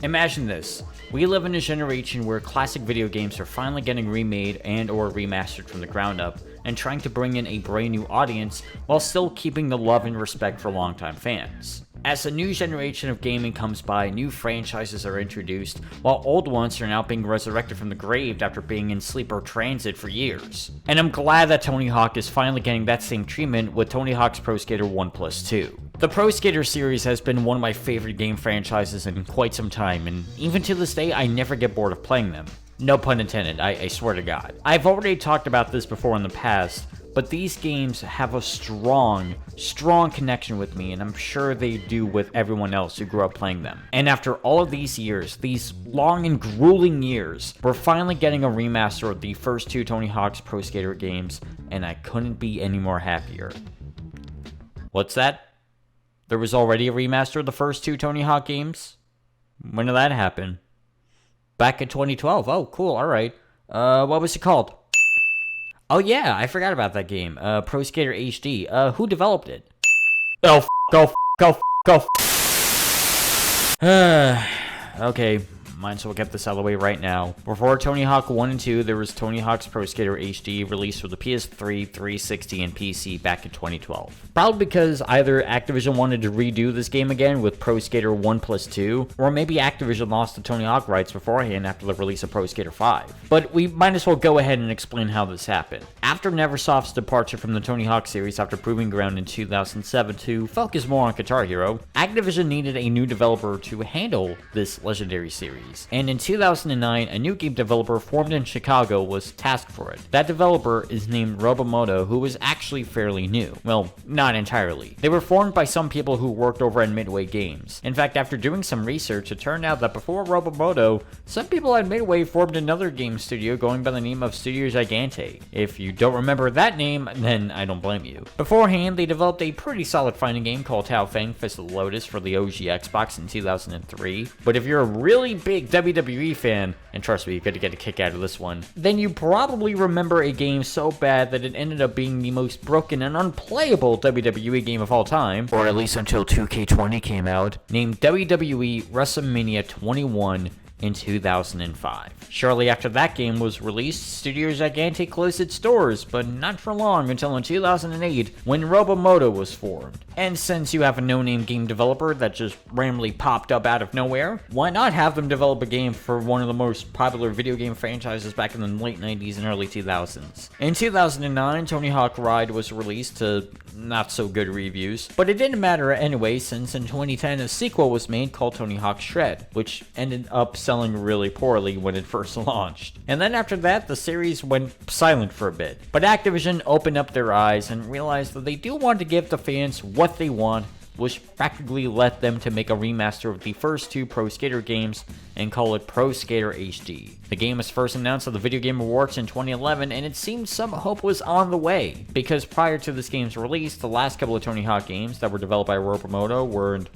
Imagine this. We live in a generation where classic video games are finally getting remade and or remastered from the ground up and trying to bring in a brand new audience while still keeping the love and respect for longtime fans. As a new generation of gaming comes by, new franchises are introduced, while old ones are now being resurrected from the grave after being in sleeper transit for years. And I'm glad that Tony Hawk is finally getting that same treatment with Tony Hawk's Pro Skater 1+2. The Pro Skater series has been one of my favorite game franchises in quite some time, and even to this day I never get bored of playing them. No pun intended, I swear to God. I've already talked about this before in the past, but these games have a strong connection with me, and I'm sure they do with everyone else who grew up playing them. And after all of these years, these long and grueling years, we're finally getting a remaster of the first two Tony Hawk's Pro Skater games, and I couldn't be any more happier. What's that? There was already a remaster of the first two Tony Hawk games? When did that happen? Back in 2012. Oh, cool, alright. What was it called? Oh yeah, I forgot about that game. Pro Skater HD. Who developed it? Oh, okay, might as well get this out of the way right now. Before Tony Hawk 1 and 2, there was Tony Hawk's Pro Skater HD released for the PS3, 360, and PC back in 2012. Probably because either Activision wanted to redo this game again with Pro Skater 1+2, or maybe Activision lost the Tony Hawk rights beforehand after the release of Pro Skater 5. But we might as well go ahead and explain how this happened. After Neversoft's departure from the Tony Hawk series after Proving Ground in 2007 to focus more on Guitar Hero, Activision needed a new developer to handle this legendary series. And in 2009, a new game developer formed in Chicago was tasked for it. That developer is named Robomoto, who was actually fairly new. Well, not entirely. They were formed by some people who worked over at Midway Games. In fact, after doing some research, it turned out that before Robomoto, some people at Midway formed another game studio going by the name of Studio Gigante. If you don't remember that name, then I don't blame you. Beforehand, they developed a pretty solid fighting game called Tao Feng Fist of the Lotus for the OG Xbox in 2003. But if you're a really big WWE fan, and trust me, you're gonna get a kick out of this one, then you probably remember a game so bad that it ended up being the most broken and unplayable WWE game of all time, or at least until 2K20 came out, named WWE WrestleMania 21 in 2005. Shortly after that game was released, Studio Gigante closed its doors, but not for long until in 2008 when Robomoto was formed. And since you have a no-name game developer that just randomly popped up out of nowhere, why not have them develop a game for one of the most popular video game franchises back in the late 90s and early 2000s. In 2009, Tony Hawk Ride was released to not so good reviews, but it didn't matter anyway since in 2010 a sequel was made called Tony Hawk Shred, which ended up selling really poorly when it first launched. And then after that, the series went silent for a bit. But Activision opened up their eyes and realized that they do want to give the fans what they want, which practically led them to make a remaster of the first two Pro Skater games and call it Pro Skater HD. The game was first announced at the Video Game Awards in 2011, and it seemed some hope was on the way, because prior to this game's release, the last couple of Tony Hawk games that were developed by Robomoto weren't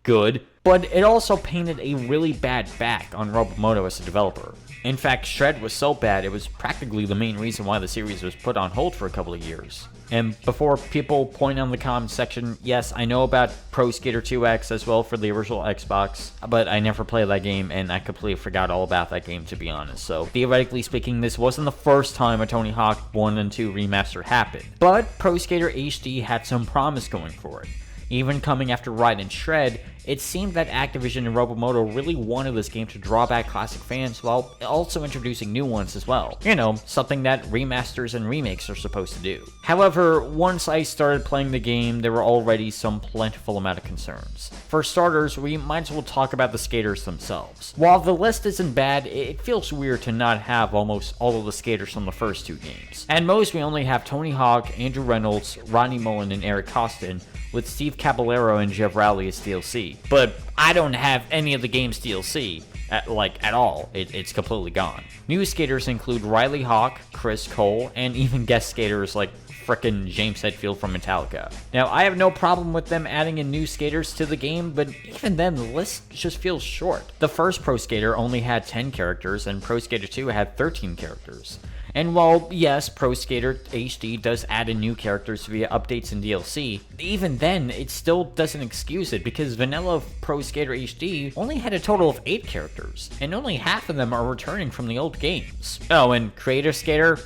good, but it also painted a really bad back on Robomoto as a developer. In fact, Shred was so bad, it was practically the main reason why the series was put on hold for a couple of years. And before people point out in the comments section, yes, I know about Pro Skater 2X as well for the original Xbox, but I never played that game, and I completely forgot all about that game, to be honest. So, theoretically speaking, this wasn't the first time a Tony Hawk 1 and 2 remaster happened. But Pro Skater HD had some promise going for it. Even coming after Ride and Shred, it seemed that Activision and Robomoto really wanted this game to draw back classic fans while also introducing new ones as well. You know, something that remasters and remakes are supposed to do. However, once I started playing the game, there were already some plentiful amount of concerns. For starters, we might as well talk about the skaters themselves. While the list isn't bad, it feels weird to not have almost all of the skaters from the first two games. At most, we only have Tony Hawk, Andrew Reynolds, Rodney Mullen, and Eric Costin, with Steve Caballero and Jeff Rowley as DLC. But I don't have any of the game's DLC, at all. It's completely gone. New skaters include Riley Hawk, Chris Cole, and even guest skaters like frickin' James Hetfield from Metallica. Now, I have no problem with them adding in new skaters to the game, but even then, the list just feels short. The first Pro Skater only had 10 characters, and Pro Skater 2 had 13 characters. And while, yes, Pro Skater HD does add in new characters via updates and DLC, even then, it still doesn't excuse it because vanilla Pro Skater HD only had a total of 8 characters, and only half of them are returning from the old games. Oh, and Creative Skater?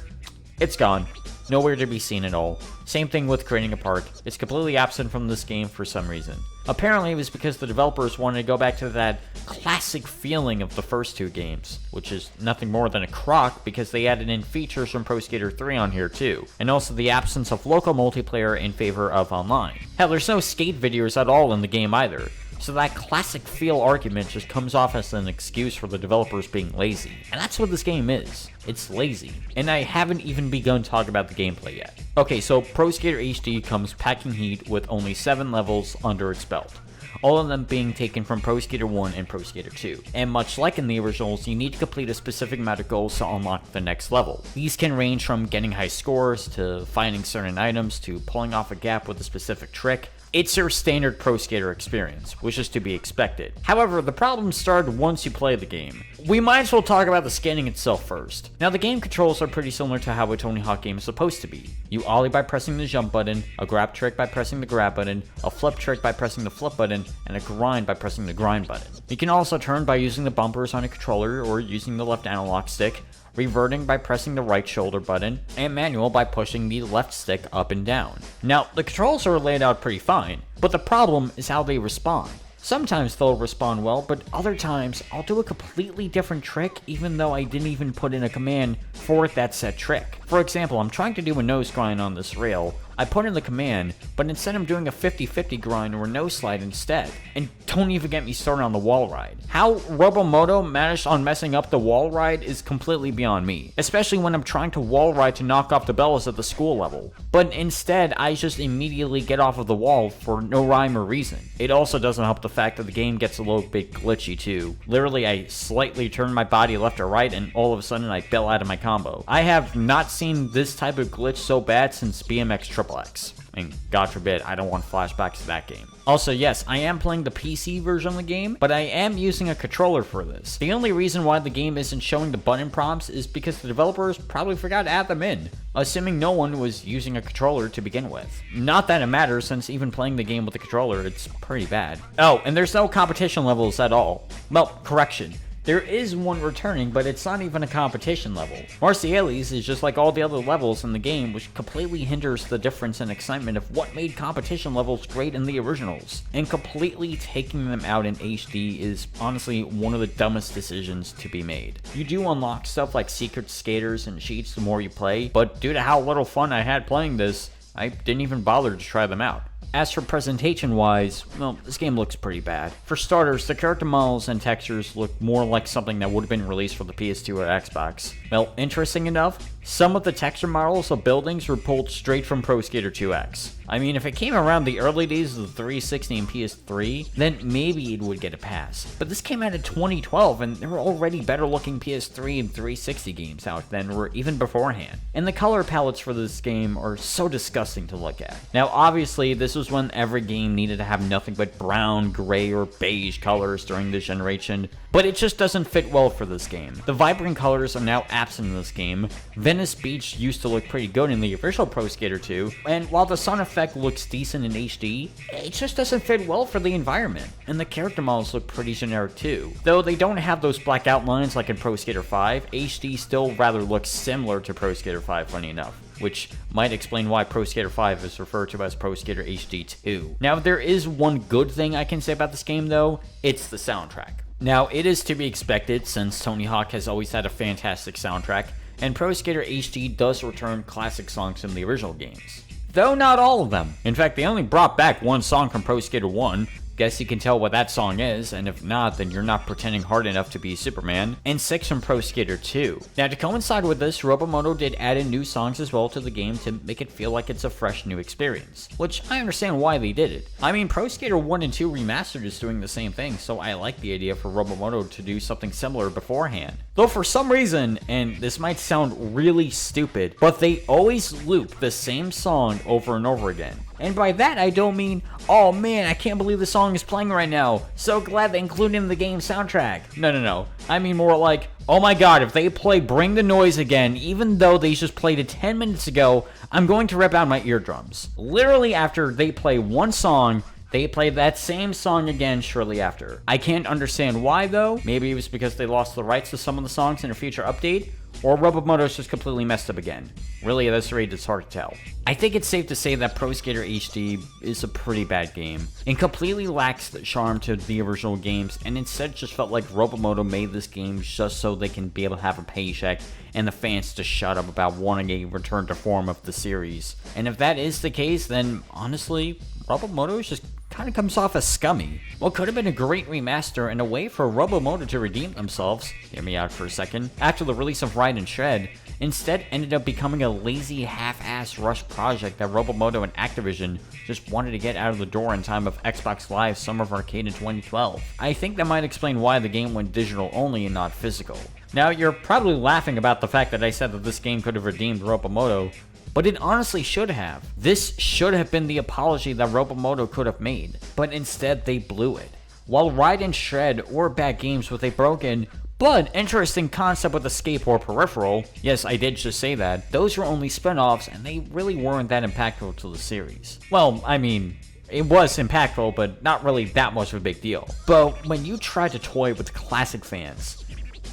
It's gone. Nowhere to be seen at all. Same thing with Creating a Park. It's completely absent from this game for some reason. Apparently it was because the developers wanted to go back to that classic feeling of the first 2 games, which is nothing more than a crock because they added in features from Pro Skater 3 on here too, and also the absence of local multiplayer in favor of online. Hell, there's no skate videos at all in the game either. So that classic feel argument just comes off as an excuse for the developers being lazy. And that's what this game is. It's lazy. And I haven't even begun talking about the gameplay yet. Okay, so Pro Skater HD comes packing heat with only 7 levels under its belt, all of them being taken from Pro Skater 1 and Pro Skater 2. And much like in the originals, you need to complete a specific amount of goals to unlock the next level. These can range from getting high scores, to finding certain items, to pulling off a gap with a specific trick. It's your standard Pro Skater experience, which is to be expected. However, the problems start once you play the game. We might as well talk about the skating itself first. Now, the game controls are pretty similar to how a Tony Hawk game is supposed to be. You ollie by pressing the jump button, a grab trick by pressing the grab button, a flip trick by pressing the flip button, and a grind by pressing the grind button. You can also turn by using the bumpers on a controller or using the left analog stick, reverting by pressing the right shoulder button, and manual by pushing the left stick up and down. Now, the controls are laid out pretty fine, but the problem is how they respond. Sometimes they'll respond well, but other times I'll do a completely different trick even though I didn't even put in a command for that set trick. For example, I'm trying to do a nose grind on this rail. I put in the command, but instead I'm doing a 50-50 grind or nose slide instead. And don't even get me started on the wall ride. How Robomoto managed on messing up the wall ride is completely beyond me, especially when I'm trying to wall ride to knock off the bellows at the school level. But instead, I just immediately get off of the wall for no rhyme or reason. It also doesn't help the fact that the game gets a little bit glitchy too. Literally, I slightly turn my body left or right and all of a sudden I bail out of my combo. I have not seen this type of glitch so bad since BMX Triple X. And God forbid, I don't want flashbacks to that game. Also, yes, I am playing the PC version of the game, but I am using a controller for this. The only reason why the game isn't showing the button prompts is because the developers probably forgot to add them in, assuming no one was using a controller to begin with. Not that it matters, since even playing the game with a controller, it's pretty bad. Oh, and there's no competition levels at all. Well, correction. There is one returning, but it's not even a competition level. Marciales is just like all the other levels in the game, which completely hinders the difference and excitement of what made competition levels great in the originals. And completely taking them out in HD is honestly one of the dumbest decisions to be made. You do unlock stuff like secret skaters and cheats the more you play, but due to how little fun I had playing this, I didn't even bother to try them out. As for presentation-wise, well, this game looks pretty bad. For starters, the character models and textures look more like something that would have been released for the PS2 or Xbox. Well, interesting enough, some of the texture models of buildings were pulled straight from Pro Skater 2X. I mean, if it came around the early days of the 360 and PS3, then maybe it would get a pass. But this came out in 2012, and there were already better-looking PS3 and 360 games out then, or even beforehand. And the color palettes for this game are so disgusting to look at. Now, obviously, this was when every game needed to have nothing but brown, gray, or beige colors during this generation, but it just doesn't fit well for this game. The vibrant colors are now absent in this game. Venice Beach used to look pretty good in the original Pro Skater 2, and while the sun effect looks decent in HD, it just doesn't fit well for the environment. And the character models look pretty generic too. Though they don't have those black outlines like in Pro Skater 5, HD still rather looks similar to Pro Skater 5, funny enough, which might explain why Pro Skater 5 is referred to as Pro Skater HD 2. Now, there is one good thing I can say about this game though, it's the soundtrack. Now, it is to be expected since Tony Hawk has always had a fantastic soundtrack, and Pro Skater HD does return classic songs from the original games. Though not all of them. In fact, they only brought back one song from Pro Skater 1, Guess you can tell what that song is, and if not, then you're not pretending hard enough to be Superman. And 6 from Pro Skater 2. Now, to coincide with this, Robomoto did add in new songs as well to the game to make it feel like it's a fresh new experience, which I understand why they did it. I mean, Pro Skater 1 and 2 Remastered is doing the same thing, so I like the idea for Robomoto to do something similar beforehand. Though for some reason, and this might sound really stupid, but they always loop the same song over and over again. And by that, I don't mean, oh man, I can't believe the song is playing right now. So glad they included it in the game soundtrack. No. I mean more like, oh my god, if they play Bring the Noise again, even though they just played it 10 minutes ago, I'm going to rip out my eardrums. Literally after they play one song, they play that same song again shortly after. I can't understand why though. Maybe it was because they lost the rights to some of the songs in a future update, or Robomoto's just completely messed up again. Really, at this rate, it's hard to tell. I think it's safe to say that Pro Skater HD is a pretty bad game, and completely lacks the charm to the original games, and instead just felt like Robomoto made this game just so they can be able to have a paycheck, and the fans to shut up about wanting a return to form of the series. And if that is the case, then honestly, Robomoto just kind of comes off as scummy. What could have been a great remaster and a way for Robomoto to redeem themselves, hear me out for a second, after the release of Ride and Shred, instead ended up becoming a lazy half-assed rush project that Robomoto and Activision just wanted to get out of the door in time of Xbox Live Summer of Arcade in 2012. I think that might explain why the game went digital only and not physical. Now, you're probably laughing about the fact that I said that this game could have redeemed Robomoto, but it honestly should have. This should have been the apology that Robomoto could have made, but instead they blew it. While Ride and Shred were bad games with a broken but interesting concept with Escape or Peripheral, yes, I did just say that, those were only spin-offs and they really weren't that impactful to the series. Well, I mean, it was impactful, but not really that much of a big deal. But when you try to toy with classic fans,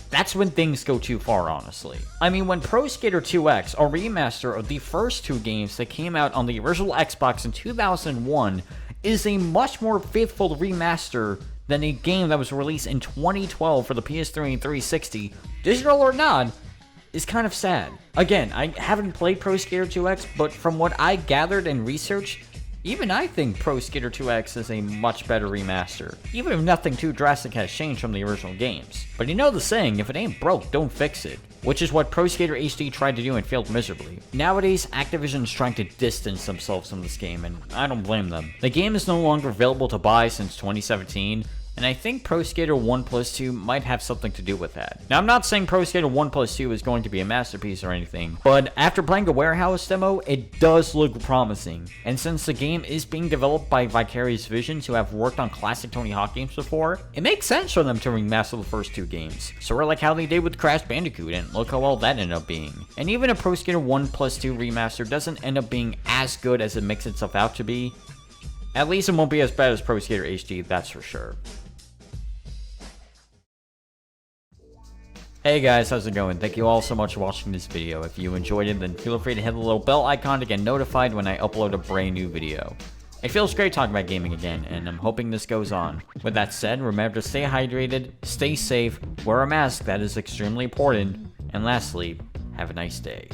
that's when things go too far, honestly. I mean, when Pro Skater 2X, a remaster of the first 2 games that came out on the original Xbox in 2001, is a much more faithful remaster than a game that was released in 2012 for the PS3 and 360, digital or not, is kind of sad. Again, I haven't played Pro Skater 2X, but from what I gathered and researched, even I think Pro Skater 2X is a much better remaster, even if nothing too drastic has changed from the original games. But you know the saying, if it ain't broke, don't fix it. Which is what Pro Skater HD tried to do and failed miserably. Nowadays, Activision's trying to distance themselves from this game, and I don't blame them. The game is no longer available to buy since 2017, and I think Pro Skater 1+2 might have something to do with that. Now, I'm not saying Pro Skater 1+2 is going to be a masterpiece or anything, but after playing a warehouse demo, it does look promising. And since the game is being developed by Vicarious Visions, who have worked on classic Tony Hawk games before, it makes sense for them to remaster the first 2 games. Sort of like how they did with Crash Bandicoot, and look how well that ended up being. And even if Pro Skater 1+2 remaster doesn't end up being as good as it makes itself out to be, at least it won't be as bad as Pro Skater HD, that's for sure. Hey guys, how's it going? Thank you all so much for watching this video. If you enjoyed it, then feel free to hit the little bell icon to get notified when I upload a brand new video. It feels great talking about gaming again, and I'm hoping this goes on. With that said, remember to stay hydrated, stay safe, wear a mask, that is extremely important, and lastly, have a nice day.